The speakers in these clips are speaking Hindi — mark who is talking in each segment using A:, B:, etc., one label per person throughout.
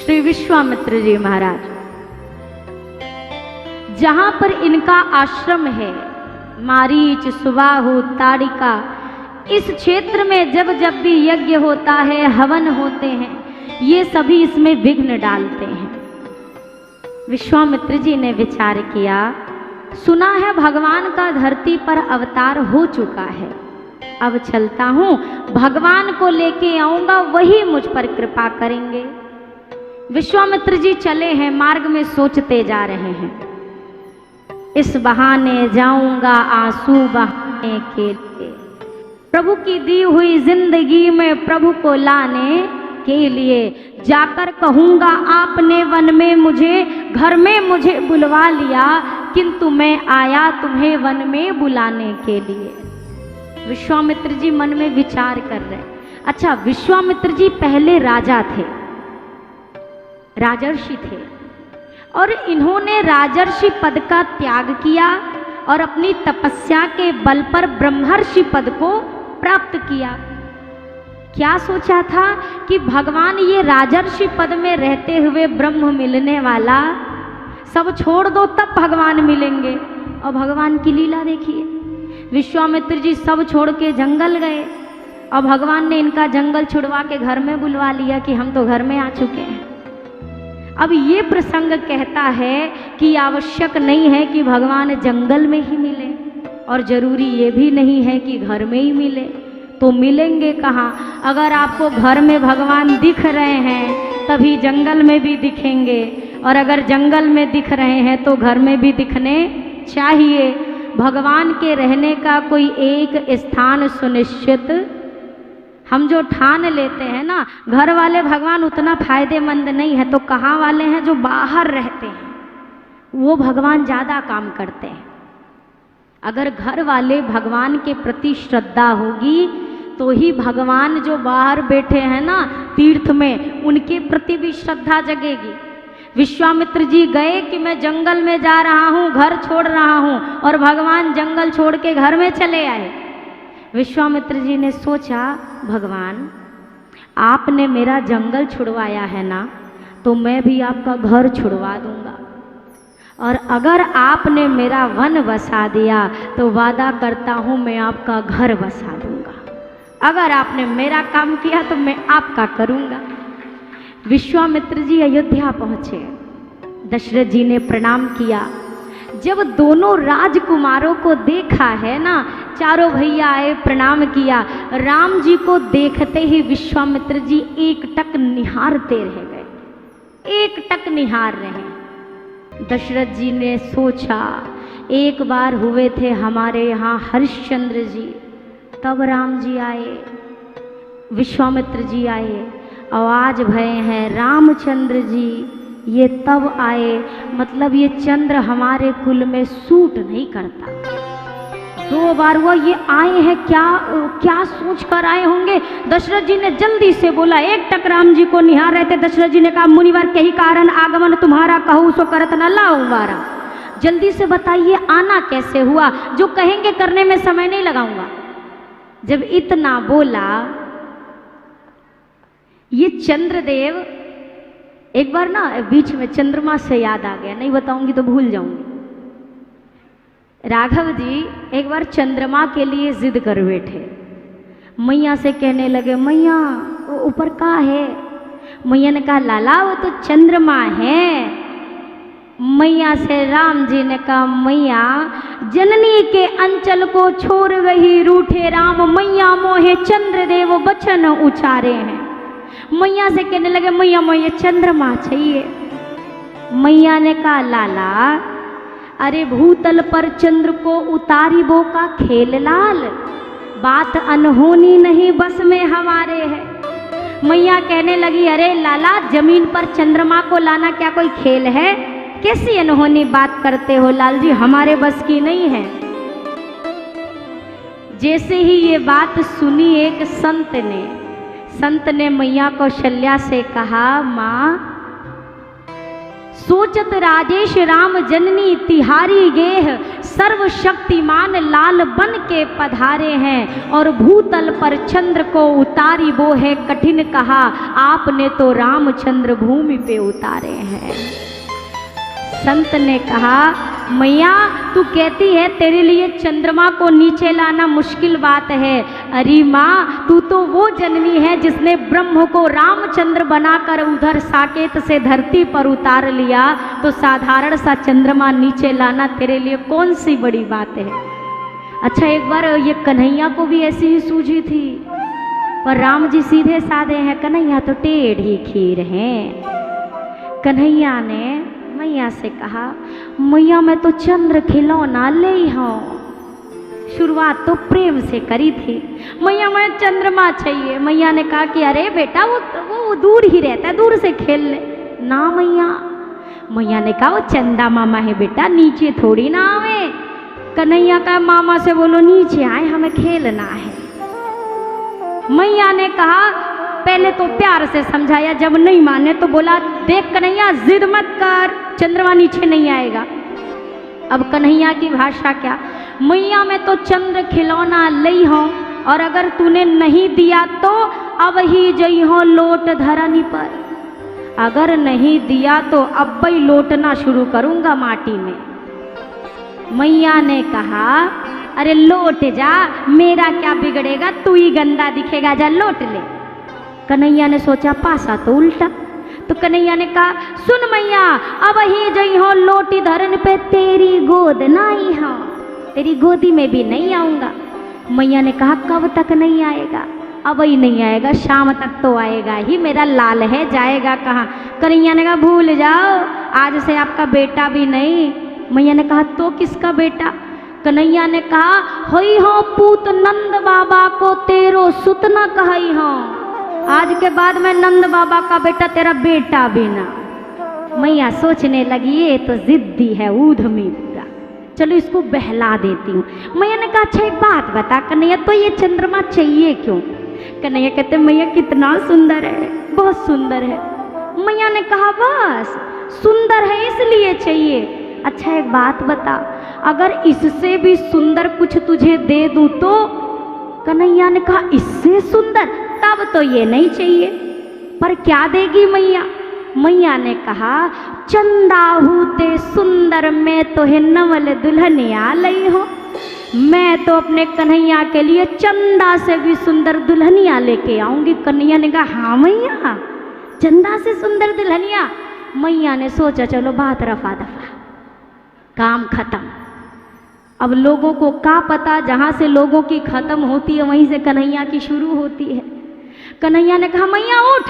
A: श्री विश्वामित्र जी महाराज, जहां पर इनका आश्रम है, मारीच, सुबाहु, ताड़िका, इस क्षेत्र में जब जब भी यज्ञ होता है, हवन होते हैं, ये सभी इसमें विघ्न डालते हैं। विश्वामित्र जी ने विचार किया, सुना है भगवान का धरती पर अवतार हो चुका है, अब चलता हूं, भगवान को लेके आऊंगा, वही मुझ पर कृपा करेंगे। विश्वामित्र जी चले हैं, मार्ग में सोचते जा रहे हैं, इस बहाने जाऊंगा आंसू बहाने के लिए, प्रभु की दी हुई जिंदगी में प्रभु को लाने के लिए, जाकर कहूंगा आपने वन में मुझे, घर में मुझे बुलवा लिया, किंतु मैं आया तुम्हें वन में बुलाने के लिए। विश्वामित्र जी मन में विचार कर रहे। अच्छा, विश्वामित्र जी पहले राजा थे, राजर्षि थे, और इन्होंने राजर्षि पद का त्याग किया और अपनी तपस्या के बल पर ब्रह्मर्षि पद को प्राप्त किया। क्या सोचा था कि भगवान ये राजर्षि पद में रहते हुए ब्रह्म मिलने वाला, सब छोड़ दो तब भगवान मिलेंगे। और भगवान की लीला देखिए, विश्वामित्र जी सब छोड़ के जंगल गए और भगवान ने इनका जंगल छुड़वा के घर में बुलवा लिया कि हम तो घर में आ चुके हैं। अब ये प्रसंग कहता है कि आवश्यक नहीं है कि भगवान जंगल में ही मिले, और जरूरी ये भी नहीं है कि घर में ही मिले। तो मिलेंगे कहाँ? अगर आपको घर में भगवान दिख रहे हैं तभी जंगल में भी दिखेंगे, और अगर जंगल में दिख रहे हैं तो घर में भी दिखने चाहिए। भगवान के रहने का कोई एक स्थान सुनिश्चित, हम जो ठान लेते हैं ना, घर वाले भगवान उतना फायदेमंद नहीं है, तो कहाँ वाले हैं जो बाहर रहते हैं, वो भगवान ज़्यादा काम करते हैं। अगर घर वाले भगवान के प्रति श्रद्धा होगी तो ही भगवान जो बाहर बैठे हैं ना तीर्थ में, उनके प्रति भी श्रद्धा जगेगी। विश्वामित्र जी गए कि मैं जंगल में जा रहा हूँ, घर छोड़ रहा हूँ, और भगवान जंगल छोड़ के घर में चले आए। विश्वामित्र जी ने सोचा, भगवान आपने मेरा जंगल छुड़वाया है ना, तो मैं भी आपका घर छुड़वा दूंगा, और अगर आपने मेरा वन बसा दिया तो वादा करता हूँ मैं आपका घर बसा दूंगा। अगर आपने मेरा काम किया तो मैं आपका करूंगा। विश्वामित्र जी अयोध्या पहुंचे, दशरथ जी ने प्रणाम किया। जब दोनों राजकुमारों को देखा है ना, चारों भैया आए, प्रणाम किया। राम जी को देखते ही विश्वामित्र जी एकटक निहारते रह गए, एकटक निहार रहे। दशरथ जी ने सोचा, एक बार हुए थे हमारे यहाँ हरिश्चंद्र जी, तब राम जी आए, विश्वामित्र जी आए, और आज भय हैं रामचंद्र जी, ये तब आए। मतलब ये चंद्र हमारे कुल में सूट नहीं करता। 2 बार हुआ, ये आए हैं, क्या सोच कर आए होंगे। दशरथ जी ने जल्दी से बोला, एक टक राम जी को निहार रहे थे। दशरथ जी ने कहा, मुनिवर के ही कारण आगमन तुम्हारा, कहूँ सो करत न लाऊं वारा। जल्दी से बताइए आना कैसे हुआ, जो कहेंगे करने में समय नहीं लगाऊंगा। जब इतना बोला, ये चंद्रदेव, एक बार ना बीच में चंद्रमा से याद आ गया, नहीं बताऊंगी तो भूल जाऊंगी। राघव जी एक बार चंद्रमा के लिए जिद कर बैठे, मैया से कहने लगे, मैया वो ऊपर का है? मैया ने कहा, लाला वो तो चंद्रमा है। मैया से राम जी ने कहा, मैया जननी के अंचल को छोड़ गई रूठे राम, मैया मोहे चंद्रदेव बचन उचारे हैं। मैया से कहने लगे, मैया मोहे चंद्रमा चाहिए। मैया ने कहा, लाला अरे भूतल पर चंद्र को उतारी बो का खेल लाल, बात अनहोनी नहीं बस में हमारे है। मैया कहने लगी, अरे लाला जमीन पर चंद्रमा को लाना क्या कोई खेल है? कैसी अनहोनी बात करते हो लाल जी, हमारे बस की नहीं है। जैसे ही ये बात सुनी एक संत ने मैया कौशल्या से कहा, माँ सोचत राजेश राम जननी तिहारी गेह, सर्वशक्तिमान लाल बन के पधारे हैं, और भूतल पर चंद्र को उतारी वो है कठिन कहा, आपने तो रामचंद्र भूमि पे उतारे हैं। संत ने कहा मैया तू कहती है तेरे लिए चंद्रमा को नीचे लाना मुश्किल बात है, अरे माँ तू तो वो जननी है जिसने ब्रह्म को रामचंद्र बनाकर उधर साकेत से धरती पर उतार लिया, तो साधारण सा चंद्रमा नीचे लाना तेरे लिए कौन सी बड़ी बात है। अच्छा एक बार ये कन्हैया को भी ऐसी ही सूझी थी, पर राम जी सीधे साधे हैं, कन्हैया तो टेढ़ी खीर हैं। कन्हैया ने मैया से कहा मैया मैं तो चंद्र खिलौना ले हूँ। शुरुआत तो प्रेम से करी थी, मैया मैं चंद्रमा चाहिए। मैया ने कहा कि अरे बेटा वो दूर ही रहता है, दूर से खेल ले ना मैया। मैया ने कहा वो चंदा मामा है बेटा, नीचे थोड़ी ना आवे। कन्हैया का मामा से बोलो नीचे आए, हमें खेलना है। मैया ने कहा पहले तो प्यार से समझाया, जब नहीं माने तो बोला देख कन्हैया जिद मत कर, चंद्रमा नीचे नहीं आएगा। अब कन्हैया की भाषा क्या, मैया मैं तो चंद्र खिलौना लई हूँ, और अगर तूने नहीं दिया तो अब ही जई हो लोट धरनी पर, अगर नहीं दिया तो अब ही लोटना शुरू करूँगा माटी में। मैया ने कहा अरे लौट जा, मेरा क्या बिगड़ेगा, तू ही गंदा दिखेगा, जा लौट ले। कन्हैया ने सोचा पासा तो उल्टा, तो कन्हैया ने कहा सुन मैया अब ही जई हो लोटी धरन पे, तेरी गोद नहीं हो, तेरी गोदी में भी नहीं आऊँगा। मैया ने कहा कब तक नहीं आएगा, अब ही नहीं आएगा, शाम तक तो आएगा ही, मेरा लाल है जाएगा कहाँ। कन्हैया ने कहा भूल जाओ, आज से आपका बेटा भी नहीं। मैया ने कहा तो किसका बेटा। कन्हैया ने कहा होई हो पूत नंद बाबा को तेरो सुत न कहई हो, आज के बाद मैं नंद बाबा का बेटा, तेरा बेटा भी ना। मैया सोचने लगी ये तो जिद्दी है ऊधमी पूरा, चलो इसको बहला देती हूँ। मैया ने कहा अच्छा एक बात बता कन्हैया तो ये चंद्रमा चाहिए क्यों। कन्हैया कहते मैया कितना सुंदर है, बहुत सुंदर है। मैया ने कहा बस सुंदर है इसलिए चाहिए। अच्छा एक बात बता, अगर इससे भी सुंदर कुछ तुझे दे दूँ तो। कन्हैया ने कहा इससे सुंदर, तब तो ये नहीं चाहिए, पर क्या देगी मैया। मैया ने कहा चंदा हूते सुंदर मैं तो है नवल दुल्हनिया लई हो, मैं तो अपने कन्हैया के लिए चंदा से भी सुंदर दुल्हनिया लेके आऊंगी। कन्हैया ने कहा हाँ मैया चंदा से सुंदर दुल्हनिया। मैया ने सोचा चलो बात रफा दफा, काम खत्म। अब लोगों को क्या पता, जहाँ से लोगों की खत्म होती है वहीं से कन्हैया की शुरू होती है। कन्हैया ने कहा मैया उठ।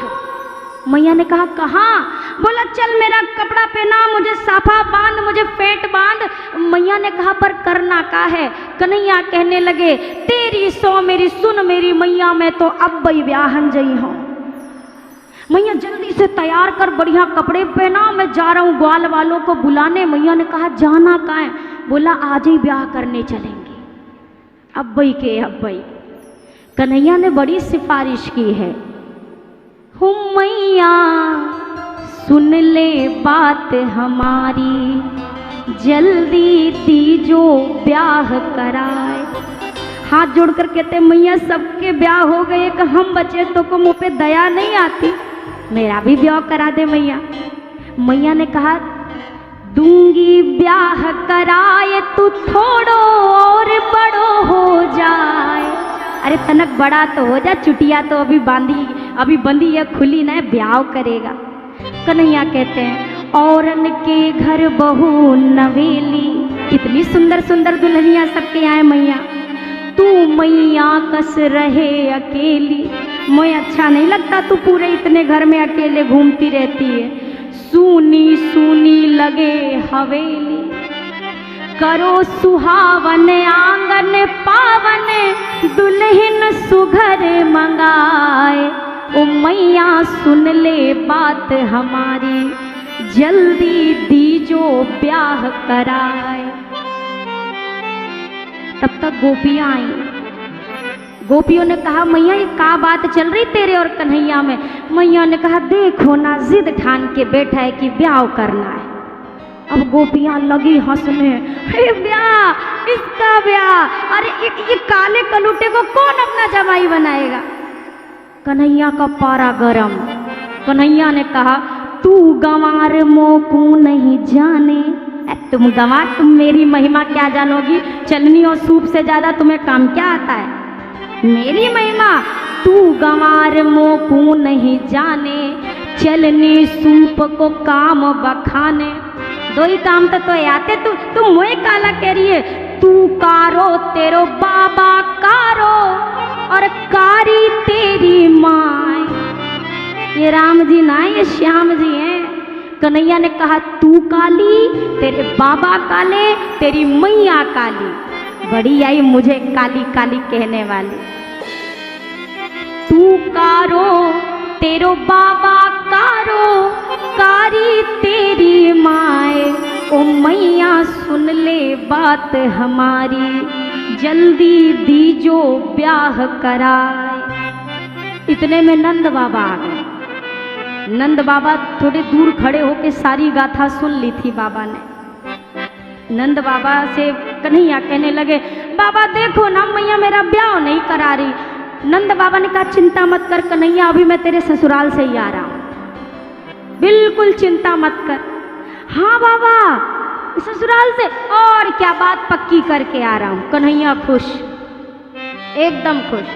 A: मैया ने कहा कहाँ। बोला चल मेरा कपड़ा पहना, मुझे साफा बांध, मुझे फेंट बांध। मैया ने कहा पर करना का है। कन्हैया कहने लगे तेरी सो मेरी सुन मेरी मैया, मैं तो अब बई ब्याहन जई हूँ। मैया जल्दी से तैयार कर, बढ़िया कपड़े पहना, मैं जा रहा हूँ ग्वाल वालों को बुलाने। मैया ने कहा जाना कहाँ है। बोला आज ही ब्याह करने चलेंगे, अब्बई के अब्बई। कन्हैया ने बड़ी सिफारिश की है, मैया सुन ले बात हमारी, जल्दी तीजो ब्याह कराए। हाथ जोड़कर कहते मैया सबके ब्याह हो गए, कि हम बचे तो को मुँह पे दया नहीं आती, मेरा भी ब्याह करा दे मैया। मैया ने कहा दूंगी ब्याह कराए, तू थोड़ो और बड़ो हो जाए। अरे तनक बड़ा तो हो जा, चुटिया तो अभी बंदी है, खुली ना ब्याह करेगा। कन्हैया कहते हैं औरन के घर बहू नवेली, कितनी सुंदर सुंदर दुल्हनियाँ सबके आए मैया, तू मैया कस रहे अकेली। मैं अच्छा नहीं लगता तू पूरे इतने घर में अकेले घूमती रहती है। सूनी सूनी लगे हवेली, करो सुहावन आंगन पावन, दुल्हन सुघर मंगाए। ओ मैया सुन ले बात हमारी, जल्दी दीजो ब्याह कराए। तब तक गोपियाँ आई। गोपियों ने कहा मैया ये क्या बात चल रही तेरे और कन्हैया में। मैया ने कहा देखो ना जिद ठान के बैठा है कि ब्याह करना है। अब गोपियां लगी हंसने, हे ब्याह, इसका ब्याह, अरे ये काले कलूटे को कौन अपना जमाई बनाएगा। कन्हैया का पारा गरम। कन्हैया ने कहा, तू गंवार मोकू नहीं जाने, तुम गंवार, तुम मेरी महिमा क्या जानोगी, चलनी और सूप से ज्यादा तुम्हें काम क्या आता है। मेरी महिमा, तू गंवार मोकू नहीं जाने, चलनी सूप को काम बखाने। दो ही काम तो आते, तू मोए काला कह रही है, तू कारो तेरो बाबा कारो और कारी तेरी माँ। ये राम जी ना, ये श्याम जी हैं। कन्हैया ने कहा, तू काली, तेरे बाबा काले, तेरी मैया काली। बड़ी आई मुझे काली काली कहने वाली। तू कारो तेरो बाबा कारो, कारी तेरी माए। ओ मैया सुन ले बात हमारी, जल्दी दीजो ब्याह कराए। इतने में नंद बाबा आ गए। नंद बाबा थोड़े दूर खड़े होकर सारी गाथा सुन ली थी बाबा ने। नंद बाबा से कन्हैया कहने लगे, बाबा देखो ना, मैया मेरा ब्याह नहीं करा रही। नंद बाबा ने कहा, चिंता मत कर कन्हैया, अभी मैं तेरे ससुराल से ही आ रहा हूं, बिल्कुल चिंता मत कर। हाँ बाबा, ससुराल से, और क्या बात पक्की करके आ रहा हूं। कन्हैया खुश, एकदम खुश।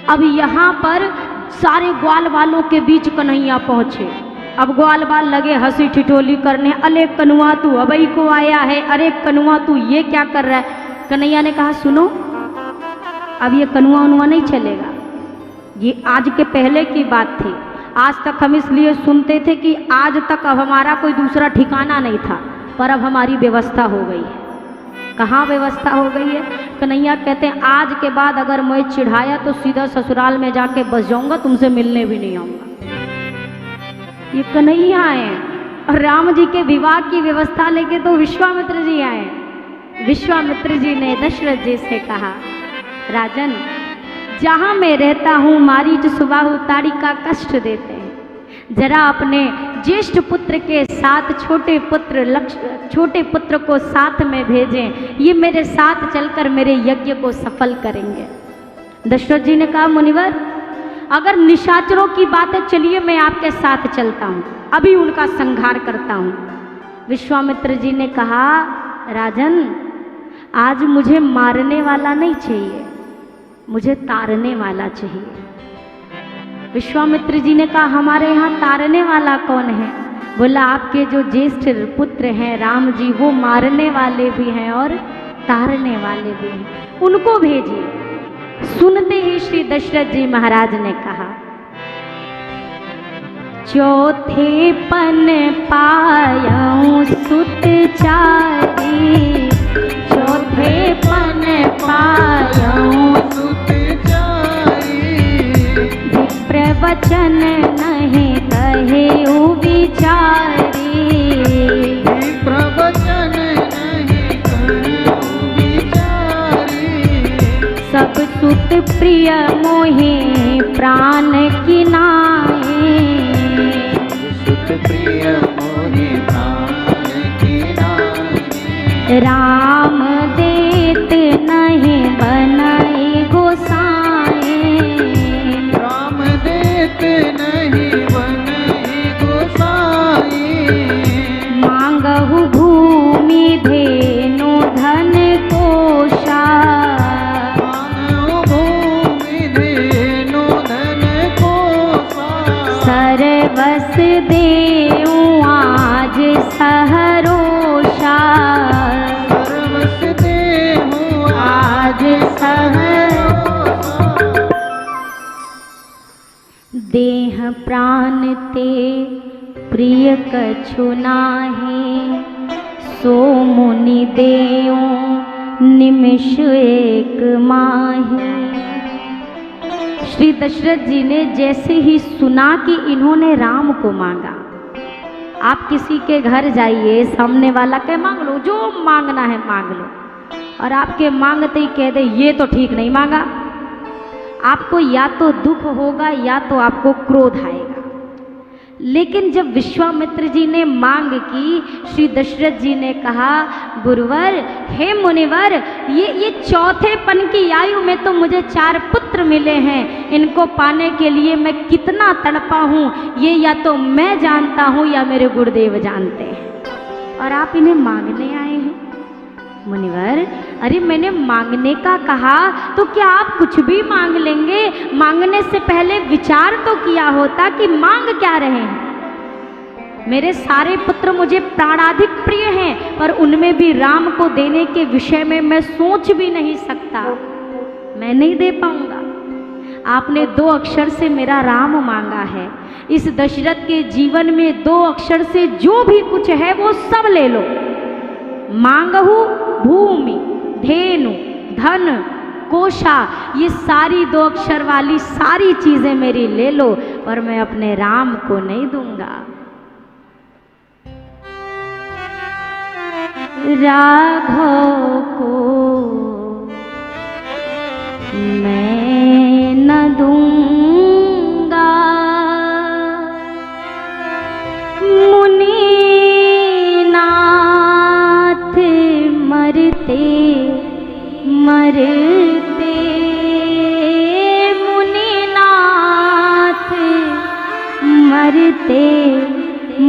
A: अब यहाँ पर सारे ग्वाल वालों के बीच कन्हैया पहुंचे। अब ग्वाल वाल लगे हंसी ठिठोली करने, अरे कनुआ तू अबई को आया है, अरे कनुआ तू ये क्या कर रहा है। कन्हैया ने कहा, सुनो, अब ये कनुआ उनुआ नहीं चलेगा, ये आज के पहले की बात थी। आज तक हम इसलिए सुनते थे कि आज तक अब हमारा कोई दूसरा ठिकाना नहीं था, पर अब हमारी व्यवस्था हो गई है। कहाँ व्यवस्था हो गई है? कन्हैया कहते हैं, आज के बाद अगर मैं चिढ़ाया तो सीधा ससुराल में जाके बस जाऊंगा, तुमसे मिलने भी नहीं आऊंगा। ये कन्हैया है। और राम जी के विवाह की व्यवस्था लेके तो विश्वामित्र जी आए। विश्वामित्र जी ने दशरथ जी से कहा, राजन, जहाँ मैं रहता हूँ मारीच सुबाहु ताड़िका कष्ट देते हैं, जरा अपने ज्येष्ठ पुत्र के साथ छोटे पुत्र को साथ में भेजें, ये मेरे साथ चलकर मेरे यज्ञ को सफल करेंगे। दशरथ जी ने कहा, मुनिवर, अगर निशाचरों की बात है, चलिए मैं आपके साथ चलता हूँ, अभी उनका संहार करता हूँ। विश्वामित्र जी ने कहा, राजन, आज मुझे मारने वाला नहीं चाहिए, मुझे तारने वाला चाहिए। विश्वामित्र जी ने कहा, हमारे यहाँ तारने वाला कौन है? बोला, आपके जो ज्येष्ठ पुत्र हैं राम जी, वो मारने वाले भी हैं और तारने वाले भी हैं, उनको भेजिए। सुनते ही श्री दशरथ जी महाराज ने कहा, चौथे पन पायऊं सुत चारी, चौथे पन पायऊं सुत चारी, प्रवचन नहीं कहे विचारी,
B: प्रवचन नहीं कहे विचारी,
A: सब सुत प्रिय मोहे प्राण की नाए,
B: सुत प्रिय मोहे प्राण की नाए,
A: राम देत नहीं बनाए गोसाए,
B: राम देत नहीं बनाए गोसाई,
A: मांगहु भूमि धेनु धन कोशा,
B: मांगहु भूमि धेनु धन कोशा,
A: सर्वस देऊं आज सहरोषा,
B: सर्वस देहु
A: आज सहरोषा, देह प्राण ते प्रिय कछु नाहि, सो मुनि देऊं निमिष एक माही। श्री दशरथ जी ने जैसे ही सुना कि इन्होंने राम को मांगा, आप किसी के घर जाइए, सामने वाला कहे मांग लो, जो मांगना है मांग लो, और आपके मांगते ही कह दे ये तो ठीक नहीं मांगा, आपको या तो दुख होगा या तो आपको क्रोध आएगा। लेकिन जब विश्वामित्र जी ने मांग की, श्री दशरथ जी ने कहा, गुरुवर, हे मुनिवर, ये चौथेपन की आयु में तो मुझे 4 पुत्र मिले हैं, इनको पाने के लिए मैं कितना तड़पा हूँ, ये या तो मैं जानता हूँ या मेरे गुरुदेव जानते हैं, और आप इन्हें मांगने आए हैं। मुनिवर, अरे मैंने मांगने का कहा तो क्या आप कुछ भी मांग लेंगे? मांगने से पहले विचार तो किया होता कि मांग क्या रहे हैं। मेरे सारे पुत्र मुझे प्राणाधिक प्रिय हैं, पर उनमें भी राम को देने के विषय में मैं सोच भी नहीं सकता, मैं नहीं दे पाऊंगा। आपने 2 अक्षर से मेरा राम मांगा है, इस दशरथ के जीवन में 2 अक्षर से जो भी कुछ है वो सब ले लो। मांगहु भूमि, धेनु, धन, कोशा, ये सारी 2 अक्षर वाली सारी चीजें मेरी ले लो, पर मैं अपने राम को नहीं दूंगा। राघव को मैं न दूंगा, मुनि मरते मरते, मुनिनाथ मरते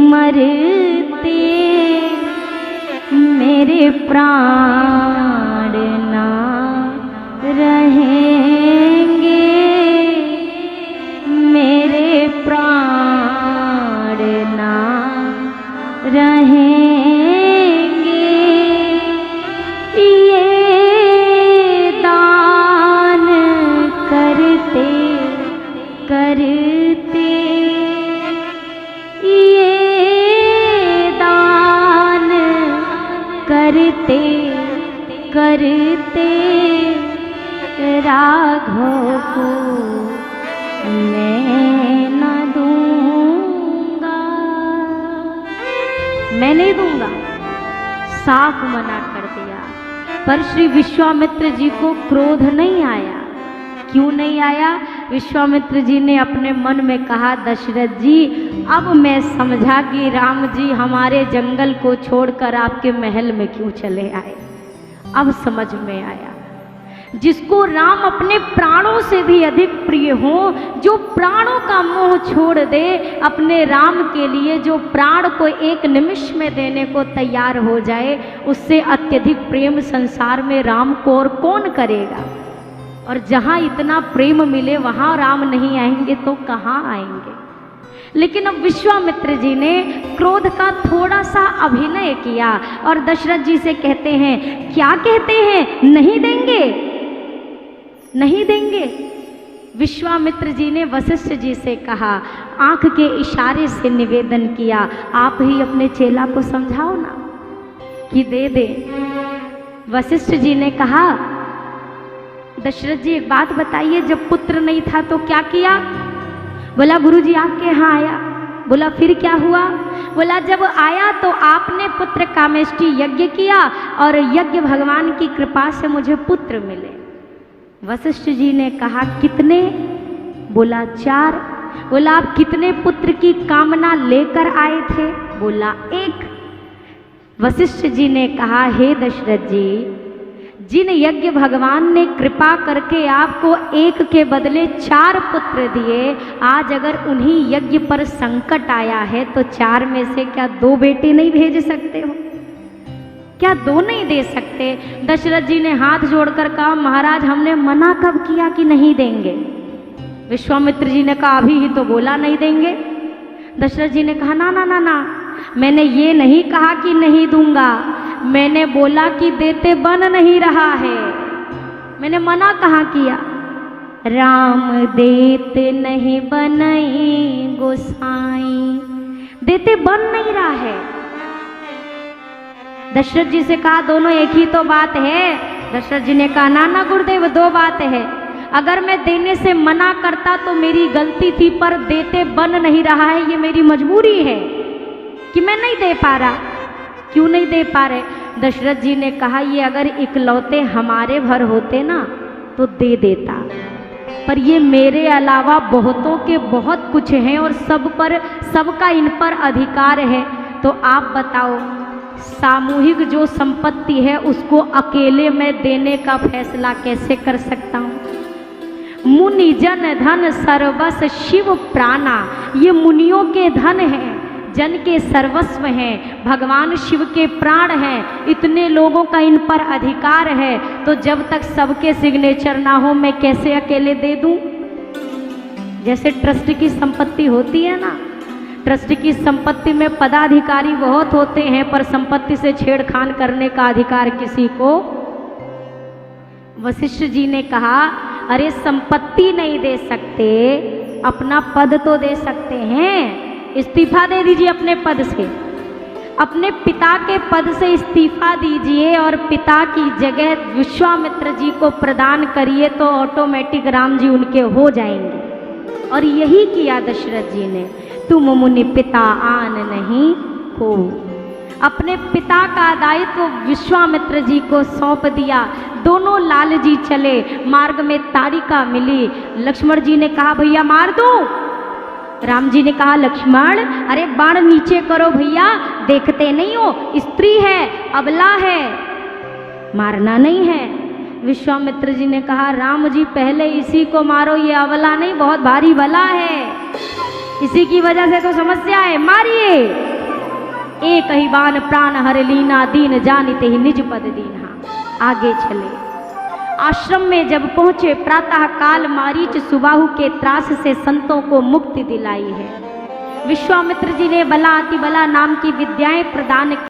A: मरते, मेरे प्राण ना रहेंगे, मेरे प्राण ना रहेंगे। करते ये दान करते करते, राघव को मैं न दूंगा, मैं नहीं दूंगा, साफ मना कर दिया। पर श्री विश्वामित्र जी को क्रोध नहीं आया। क्यों नहीं आया? विश्वामित्र जी ने अपने मन में कहा, दशरथ जी, अब मैं समझा कि राम जी हमारे जंगल को छोड़कर आपके महल में क्यों चले आए। अब समझ में आया, जिसको राम अपने प्राणों से भी अधिक प्रिय हो, जो प्राणों का मोह छोड़ दे, अपने राम के लिए जो प्राण को एक निमिष में देने को तैयार हो जाए, उससे अत्यधिक प्रेम संसार में राम को और कौन करेगा। और जहाँ इतना प्रेम मिले वहाँ राम नहीं आएंगे तो कहाँ आएंगे। लेकिन अब विश्वामित्र जी ने क्रोध का थोड़ा सा अभिनय किया और दशरथ जी से कहते हैं, क्या कहते हैं, नहीं देंगे, नहीं देंगे। विश्वामित्र जी ने वशिष्ठ जी से कहा, आंख के इशारे से निवेदन किया, आप ही अपने चेला को समझाओ ना कि दे दे। वशिष्ठ जी ने कहा, दशरथ जी एक बात बताइए, जब पुत्र नहीं था तो क्या किया? बोला, गुरुजी आपके यहाँ आया। बोला, फिर क्या हुआ? बोला, जब आया तो आपने पुत्र कामेष्टि यज्ञ किया और यज्ञ भगवान की कृपा से मुझे पुत्र मिले। वशिष्ठ जी ने कहा, कितने? बोला, 4। बोला, आप कितने पुत्र की कामना लेकर आए थे? बोला, 1। वशिष्ठ जी ने कहा, हे दशरथ जी, जिन यज्ञ भगवान ने कृपा करके आपको 1 के बदले 4 पुत्र दिए, आज अगर उन्हीं यज्ञ पर संकट आया है तो 4 में से क्या 2 बेटे नहीं भेज सकते हो? क्या 2 नहीं दे सकते? दशरथ जी ने हाथ जोड़कर कहा, महाराज हमने मना कब किया कि नहीं देंगे? विश्वामित्र जी ने कहा, अभी ही तो बोला नहीं देंगे। दशरथ जी ने कहा, ना ना ना ना, मैंने ये नहीं कहा कि नहीं दूंगा, मैंने बोला कि देते बन नहीं रहा है। मैंने मना कहाँ किया? राम देते नहीं बनई गोसाई, देते बन नहीं रहा है। दशरथ जी से कहा, दोनों एक ही तो बात है। दशरथ जी ने कहा, ना ना गुरुदेव, 2 बात है। अगर मैं देने से मना करता तो मेरी गलती थी, पर देते बन नहीं रहा है, ये मेरी मजबूरी है कि मैं नहीं दे पा रहा। क्यों नहीं दे पा रहे? दशरथ जी ने कहा, ये अगर इकलौते हमारे भर होते ना तो दे देता, पर ये मेरे अलावा बहुतों के बहुत कुछ हैं और सबका इन पर अधिकार है। तो आप बताओ, सामूहिक जो संपत्ति है उसको अकेले में देने का फैसला कैसे कर सकता हूँ? मुनि जन धन सर्वस्व शिव प्राणा, ये मुनियों के धन हैं, जन के सर्वस्व हैं, भगवान शिव के प्राण हैं, इतने लोगों का इन पर अधिकार है। तो जब तक सबके सिग्नेचर ना हो मैं कैसे अकेले दे दूं? जैसे ट्रस्ट की संपत्ति होती है ना, ट्रस्ट की संपत्ति में पदाधिकारी बहुत होते हैं पर संपत्ति से छेड़खान करने का अधिकार किसी को। वशिष्ठ जी ने कहा, अरे संपत्ति नहीं दे सकते, अपना पद तो दे सकते हैं, इस्तीफा दे दीजिए अपने पद से, अपने पिता के पद से इस्तीफा दीजिए और पिता की जगह विश्वामित्र जी को प्रदान करिए तो ऑटोमेटिक राम जी उनके हो जाएंगे। और यही किया दशरथ जी ने। तुम मुनि पिता आन नहीं हो, अपने पिता का दायित्व विश्वामित्र जी को सौंप दिया। दोनों लाल जी चले, मार्ग में ताड़िका मिली। लक्ष्मण जी ने कहा, भैया मार दो। राम जी ने कहा, लक्ष्मण अरे बाण नीचे करो भैया, देखते नहीं हो, स्त्री है, अबला है, मारना नहीं है। विश्वामित्र जी ने कहा, राम जी पहले इसी को मारो, ये अबला नहीं, बहुत भारी बला है, इसी की वजह से तो समस्या है, मारिए। एक ही बाण प्राण हर लीना, दीन जानिते ही निज पद दीन्हा। आगे चले, आश्रम में जब पहुंचे प्रातः काल मारीच सुबाहु के त्रास से संतों को मुक्ति दिलाई है। विश्वामित्र जी ने बला अति बला नाम की विद्याएं प्रदान